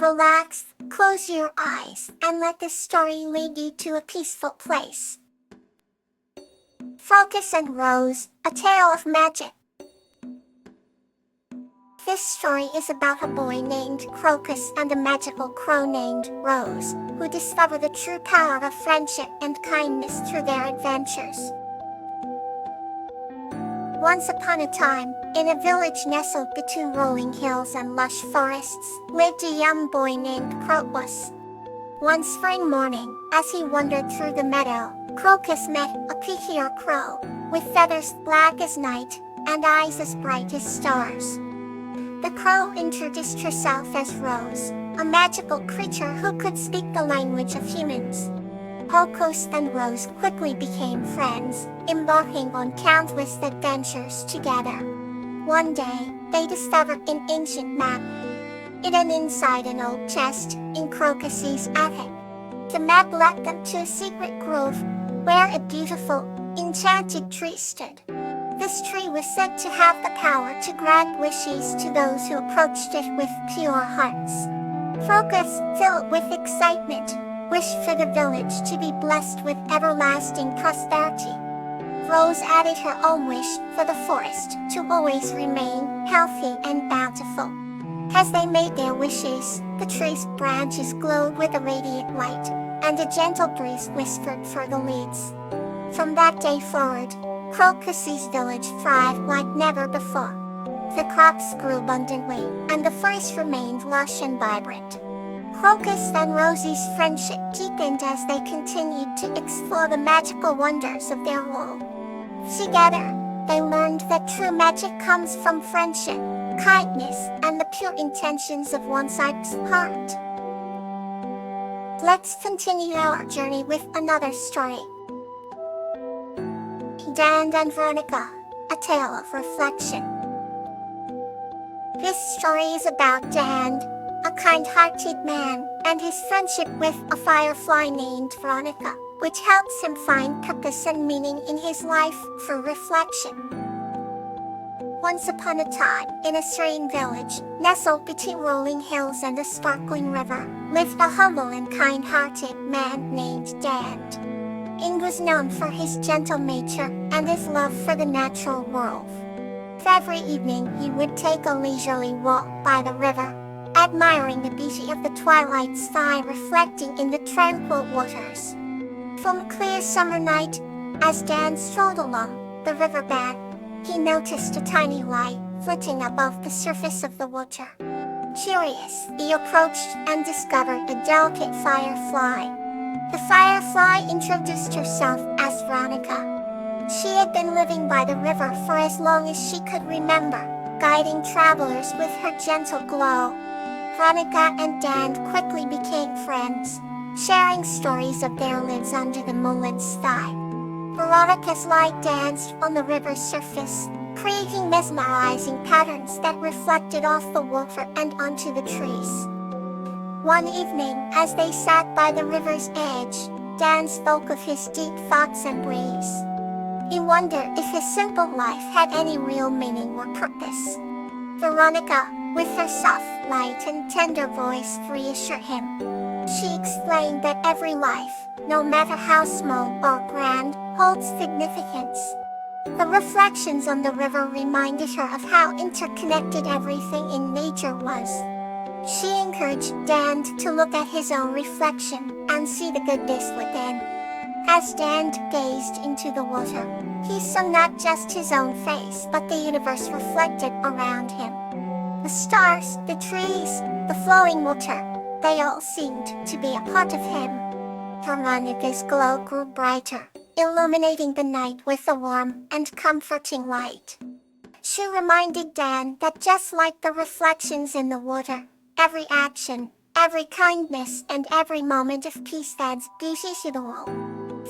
Relax, close your eyes, and let this story lead you to a peaceful place. Crocus and Rose, A Tale of Magic. This story is about a boy named Crocus and a magical crow named Rose, who discover the true power of friendship and kindness through their adventures. Once upon a time, in a village nestled between rolling hills and lush forests, lived a young boy named Crocus. One spring morning, as he wandered through the meadow, Crocus met a peculiar crow, with feathers black as night, and eyes as bright as stars. The crow introduced herself as Rose, a magical creature who could speak the language of humans. Crocus and Rose quickly became friends, embarking on countless adventures together. One day, they discovered an ancient map, hidden inside an old chest in Crocus's attic. The map led them to a secret grove, where a beautiful, enchanted tree stood. This tree was said to have the power to grant wishes to those who approached it with pure hearts. Crocus, filled with excitement, wished for the village to be blessed with everlasting prosperity. Rose added her own wish for the forest to always remain healthy and bountiful. As they made their wishes, the tree's branches glowed with a radiant light, and a gentle breeze whispered through the leaves. From that day forward, Crocus's village thrived like never before. The crops grew abundantly, and the forest remained lush and vibrant. Crocus and Rosie's friendship deepened as they continued to explore the magical wonders of their world. Together, they learned that true magic comes from friendship, kindness, and the pure intentions of one's heart. Let's continue our journey with another story. Dan and Veronica, A Tale of Reflection. This story is about Dan, a kind-hearted man, and his friendship with a firefly named Veronica, which helps him find purpose and meaning in his life through reflection. Once upon a time, in a serene village, nestled between rolling hills and a sparkling river, lived a humble and kind-hearted man named Dan. He was known for his gentle nature and his love for the natural world. Every evening he would take a leisurely walk by the river, admiring the beauty of the twilight sky reflecting in the tranquil waters. From a clear summer night, as Dan strolled along the riverbank, he noticed a tiny light floating above the surface of the water. Curious, he approached and discovered a delicate firefly. The firefly introduced herself as Veronica. She had been living by the river for as long as she could remember, guiding travelers with her gentle glow. Veronica and Dan quickly became friends, sharing stories of their lives under the moonlit sky. Veronica's light danced on the river's surface, creating mesmerizing patterns that reflected off the water and onto the trees. One evening, as they sat by the river's edge, Dan spoke of his deep thoughts and ways. He wondered if his simple life had any real meaning or purpose. Veronica, with her soft, light and tender voice, reassured him. She explained that every life, no matter how small or grand, holds significance. The reflections on the river reminded her of how interconnected everything in nature was. She encouraged Dan to look at his own reflection and see the goodness within. As Dan gazed into the water, he saw not just his own face but the universe reflected around him. The stars, the trees, the flowing water, they all seemed to be a part of him. Veronica's glow grew brighter, illuminating the night with a warm and comforting light. She reminded Dan that just like the reflections in the water, every action, every kindness, and every moment of peace adds beauty to the world.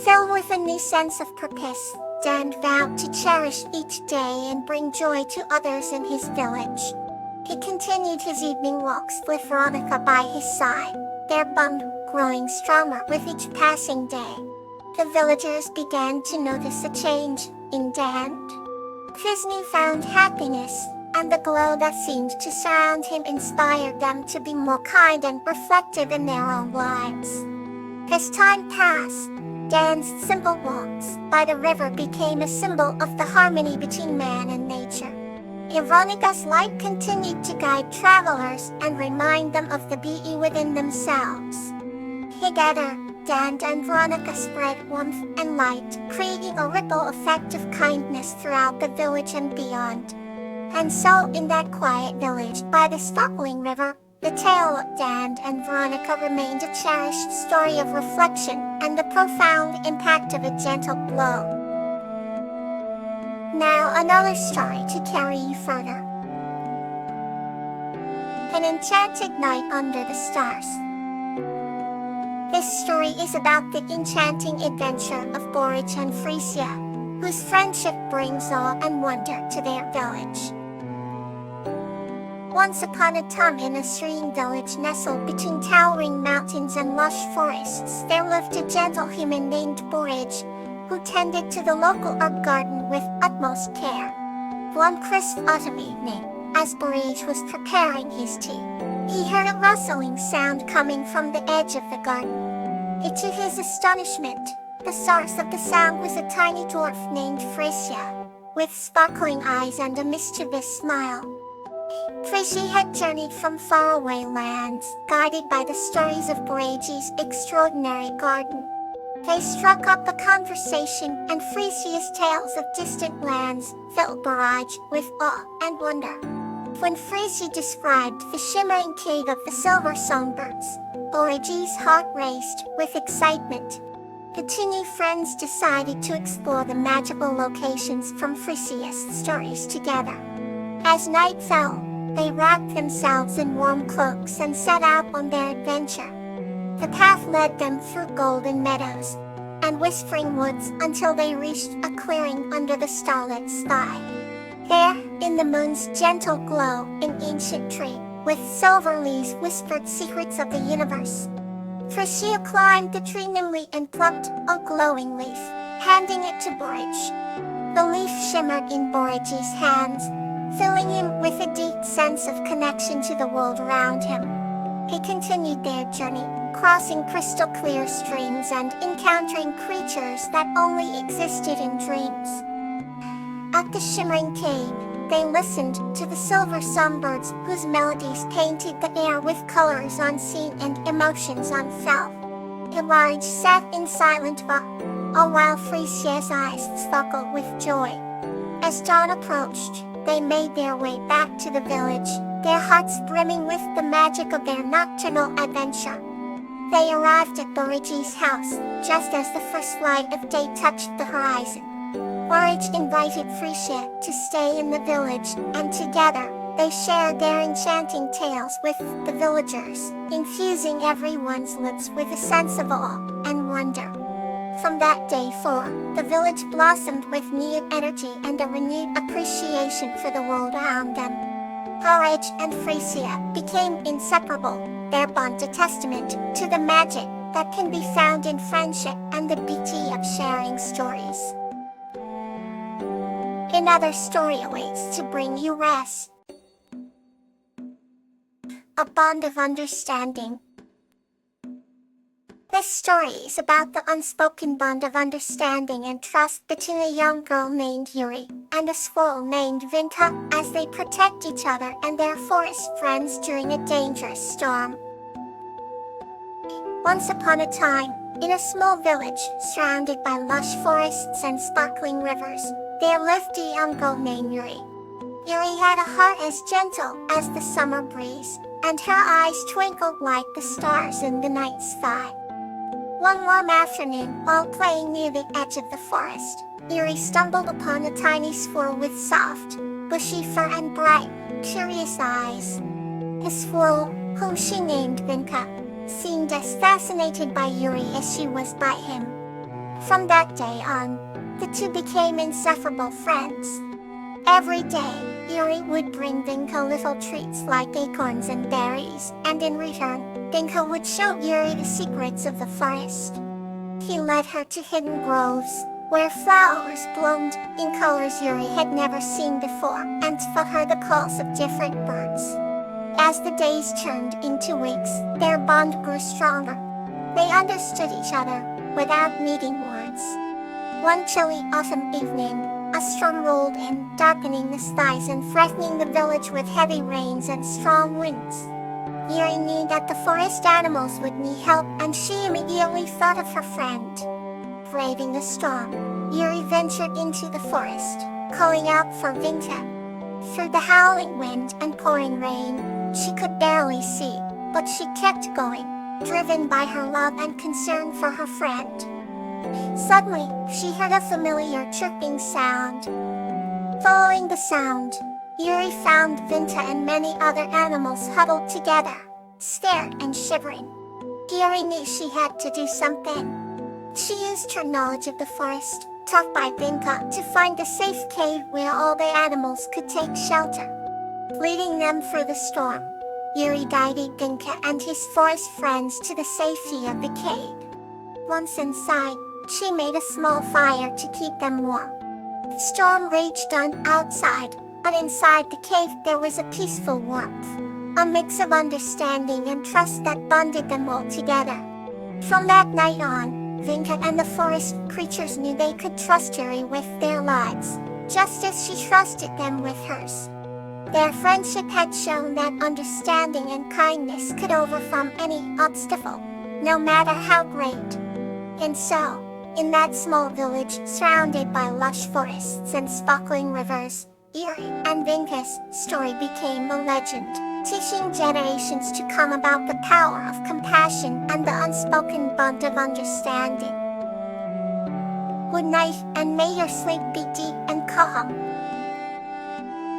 Filled with a new sense of purpose, Dan vowed to cherish each day and bring joy to others in his village. He continued his evening walks with Veronica by his side, their bond growing stronger with each passing day. The villagers began to notice a change in Dan. His newfound happiness and the glow that seemed to surround him inspired them to be more kind and reflective in their own lives. As time passed, Dan's simple walks by the river became a symbol of the harmony between man and nature. Veronica's light continued to guide travelers and remind them of the beauty within themselves. Together, Dan and Veronica spread warmth and light, creating a ripple effect of kindness throughout the village and beyond. And so, in that quiet village by the sparkling river, the tale of Dan and Veronica remained a cherished story of reflection and the profound impact of a gentle glow. Now another story to carry you further. An Enchanted Night Under the Stars. This story is about the enchanting adventure of Borage and Frisia, whose friendship brings awe and wonder to their village. Once upon a time in a serene village nestled between towering mountains and lush forests, there lived a gentle human named Borage, who tended to the local herb garden with utmost care. One crisp autumn evening, as Borage was preparing his tea, he heard a rustling sound coming from the edge of the garden. To his astonishment, the source of the sound was a tiny dwarf named Frisia, with sparkling eyes and a mischievous smile. Frisia had journeyed from faraway lands, guided by the stories of Borage's extraordinary garden. They struck up a conversation, and Frisia's tales of distant lands filled Borage with awe and wonder. When Frisia described the shimmering cave of the silver songbirds, Borage's heart raced with excitement. The two new friends decided to explore the magical locations from Frisia's stories together. As night fell, they wrapped themselves in warm cloaks and set out on their adventure. The path led them through golden meadows and whispering woods until they reached a clearing under the starlit sky. There, in the moon's gentle glow, an ancient tree with silver leaves whispered secrets of the universe. Frisia climbed the tree nimbly and plucked a glowing leaf, handing it to Borage. The leaf shimmered in Borage's hands, filling him with a deep sense of connection to the world around him. They continued their journey, crossing crystal-clear streams and encountering creatures that only existed in dreams. At the shimmering cave, they listened to the silver songbirds whose melodies painted the air with colors unseen and emotions unfelt. Borage sat in silent awe, all while Frisia's eyes sparkled with joy. As dawn approached, they made their way back to the village, their hearts brimming with the magic of their nocturnal adventure. They arrived at Borage's house, just as the first light of day touched the horizon. Borage invited Frisia to stay in the village, and together, they shared their enchanting tales with the villagers, infusing everyone's lips with a sense of awe and wonder. From that day forward, the village blossomed with new energy and a renewed appreciation for the world around them. Borage and Frisia became inseparable, their bond a testament to the magic that can be found in friendship and the beauty of sharing stories. Another story awaits to bring you rest. A Bond of Understanding. This story is about the unspoken bond of understanding and trust between a young girl named Yuri and a squirrel named Vinka as they protect each other and their forest friends during a dangerous storm. Once upon a time, in a small village surrounded by lush forests and sparkling rivers, there lived a young girl named Yuri. Yuri had a heart as gentle as the summer breeze, and her eyes twinkled like the stars in the night sky. One warm afternoon, while playing near the edge of the forest, Yuri stumbled upon a tiny squirrel with soft, bushy fur and bright, curious eyes. The squirrel, whom she named Vinka, seemed as fascinated by Yuri as she was by him. From that day on, the two became inseparable friends. Every day, Yuri would bring Vinka little treats like acorns and berries, and in return, Vinka would show Yuri the secrets of the forest. He led her to hidden groves, where flowers bloomed in colors Yuri had never seen before, and to heard the calls of different birds. As the days turned into weeks, their bond grew stronger. They understood each other without needing words. One chilly autumn evening, a storm rolled in, darkening the skies and threatening the village with heavy rains and strong winds. Yuri knew that the forest animals would need help, and she immediately thought of her friend. Braving the storm, Yuri ventured into the forest, calling out for Vinka. Through the howling wind and pouring rain, she could barely see, but she kept going, driven by her love and concern for her friend. Suddenly, she heard a familiar chirping sound. Following the sound, Yuri found Vinta and many other animals huddled together, scared and shivering. Yuri knew she had to do something. She used her knowledge of the forest, taught by Vinka, to find a safe cave where all the animals could take shelter. Leading them through the storm, Yuri guided Vinka and his forest friends to the safety of the cave. Once inside, she made a small fire to keep them warm. The storm raged on outside, but inside the cave there was a peaceful warmth, a mix of understanding and trust that bonded them all together. From that night on, Vinka and the forest creatures knew they could trust Yuri with their lives, just as she trusted them with hers. Their friendship had shown that understanding and kindness could overcome any obstacle, no matter how great. And so, in that small village surrounded by lush forests and sparkling rivers, Yuri and Vinka's story became a legend, teaching generations to come about the power of compassion and the unspoken bond of understanding. Good night, and may your sleep be deep and calm.